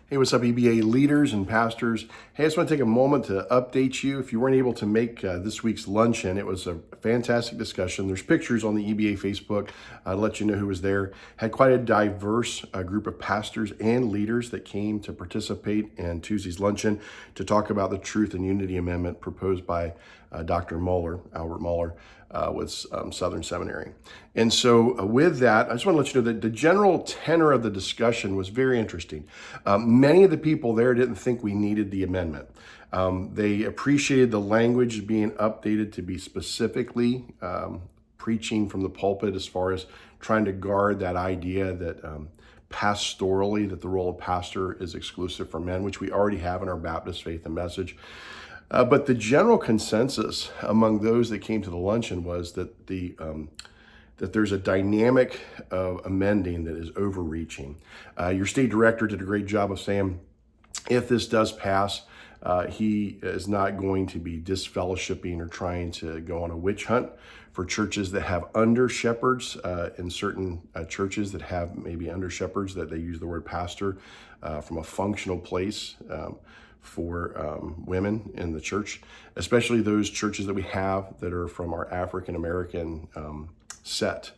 Hey, what's up, EBA leaders and pastors? Hey, I just want to take a moment to update you. If you weren't able to make this week's luncheon, it was a fantastic discussion. There's pictures on the EBA Facebook to let you know who was there. Had quite a diverse group of pastors and leaders that came to participate in Tuesday's luncheon to talk about the Truth and Unity Amendment proposed by Dr. Mueller, Albert Mueller, with Southern Seminary. And so with that, I just want to let you know that the general tenor of the discussion was very interesting. Many of the people there didn't think we needed the amendment. They appreciated the language being updated to be specifically preaching from the pulpit, as far as trying to guard that idea that pastorally, that the role of pastor is exclusive for men, which we already have in our Baptist faith and message. But the general consensus among those that came to the luncheon was that that there's a dynamic of amending that is overreaching. Your state director did a great job of saying, if this does pass, he is not going to be disfellowshipping or trying to go on a witch hunt for churches that have under shepherds. In certain churches that have maybe under shepherds, that they use the word pastor from a functional place for women in the church, especially those churches that we have that are from our African American set,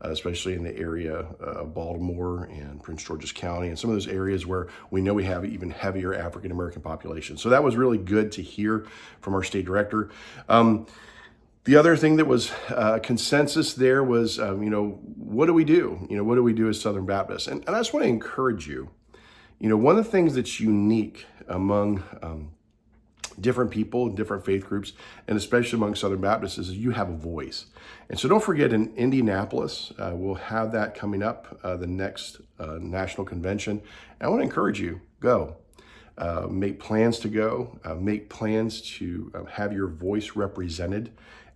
especially in the area of Baltimore and Prince George's County and some of those areas where we know we have even heavier African American population. So that was really good to hear from our state director. The other thing that was consensus there was, what do we do? What do we do as Southern Baptists? And I just want to encourage you. One of the things that's unique among different people, different faith groups, and especially among Southern Baptists, is you have a voice. And so don't forget, in Indianapolis, we'll have that coming up, the next national convention. And I want to encourage you, go. Make plans to go. Make plans to have your voice represented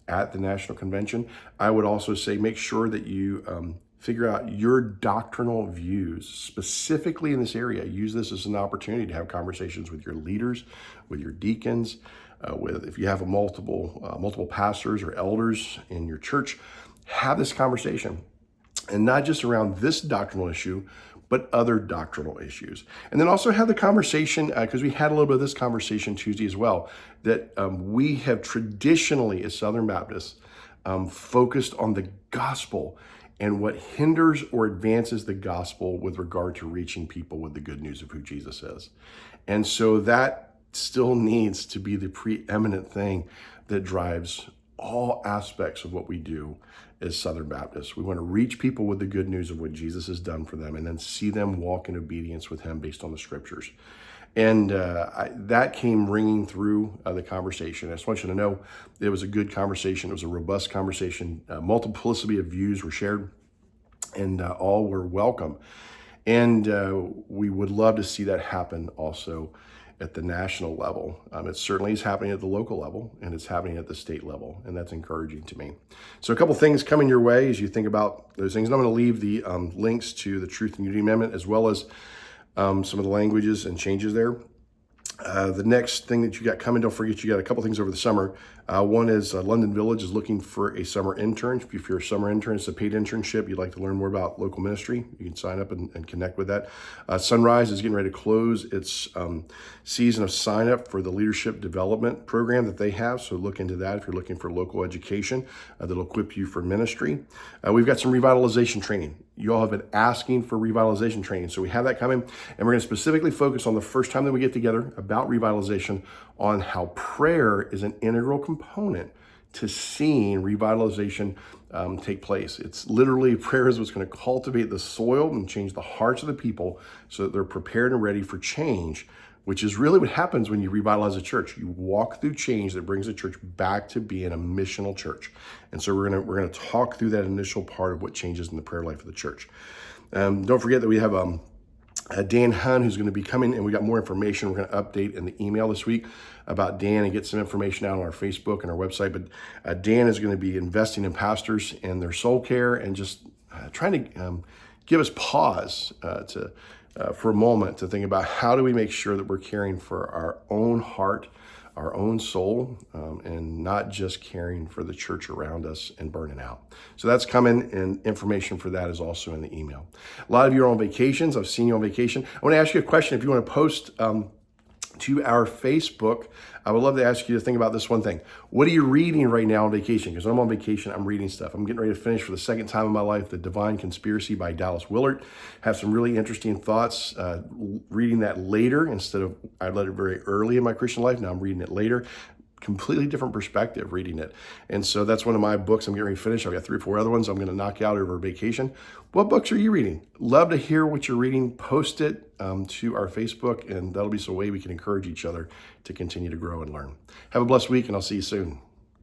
at the national convention. I would also say make sure that you figure out your doctrinal views specifically in this area. Use this as an opportunity to have conversations with your leaders, with your deacons, if you have multiple pastors or elders in your church. Have this conversation, and not just around this doctrinal issue, but other doctrinal issues. And then also have the conversation, because we had a little bit of this conversation Tuesday as well, that we have traditionally, as Southern Baptists, focused on the gospel and what hinders or advances the gospel with regard to reaching people with the good news of who Jesus is. And so that still needs to be the preeminent thing that drives all aspects of what we do as Southern Baptists. We want to reach people with the good news of what Jesus has done for them, and then see them walk in obedience with him based on the scriptures. And that came ringing through the conversation. I just want you to know it was a good conversation. It was a robust conversation. Multiplicity of views were shared, and all were welcome. And we would love to see that happen also at the national level. It certainly is happening at the local level, and it's happening at the state level, and that's encouraging to me. So a couple things coming your way as you think about those things. And I'm going to leave the links to the Truth and Unity Amendment, as well as some of the languages and changes there. The next thing that you got coming, don't forget you got a couple things over the summer. One is London Village is looking for a summer intern. If you're a summer intern, it's a paid internship. You'd like to learn more about local ministry, you can sign up and connect with that. Sunrise is getting ready to close its season of sign up for the leadership development program that they have. So look into that if you're looking for local education that'll equip you for ministry. We've got some revitalization training. You all have been asking for revitalization training. So we have that coming, and we're going to specifically focus on the first time that we get together about revitalization, on how prayer is an integral component to seeing revitalization take place. It's literally, prayer is what's going to cultivate the soil and change the hearts of the people so that they're prepared and ready for change, which is really what happens when you revitalize a church. You walk through change that brings the church back to being a missional church. And so we're gonna talk through that initial part of what changes in the prayer life of the church. Don't forget that we have Dan Hunn, who's going to be coming, and we got more information we're going to update in the email this week about Dan, and get some information out on our Facebook and our website. But Dan is going to be investing in pastors and their soul care, and just trying to give us pause for a moment to think about how do we make sure that we're caring for our own heart, our own soul and not just caring for the church around us and burning out. So that's coming, and information for that is also in the email. A lot of you are on vacations. I've seen you on vacation. I want to ask you a question. If you want to post to our Facebook, I would love to ask you to think about this one thing. What are you reading right now on vacation? Because when I'm on vacation, I'm reading stuff. I'm getting ready to finish for the second time in my life, The Divine Conspiracy by Dallas Willard. Have some really interesting thoughts. Reading that later instead of, I read it very early in my Christian life. Now I'm reading it later. Completely different perspective reading it. And so that's one of my books I'm getting ready to finish. I've got 3 or 4 other ones I'm going to knock out over vacation. What books are you reading? Love to hear what you're reading. Post it to our Facebook, and that'll be some way we can encourage each other to continue to grow and learn. Have a blessed week, and I'll see you soon.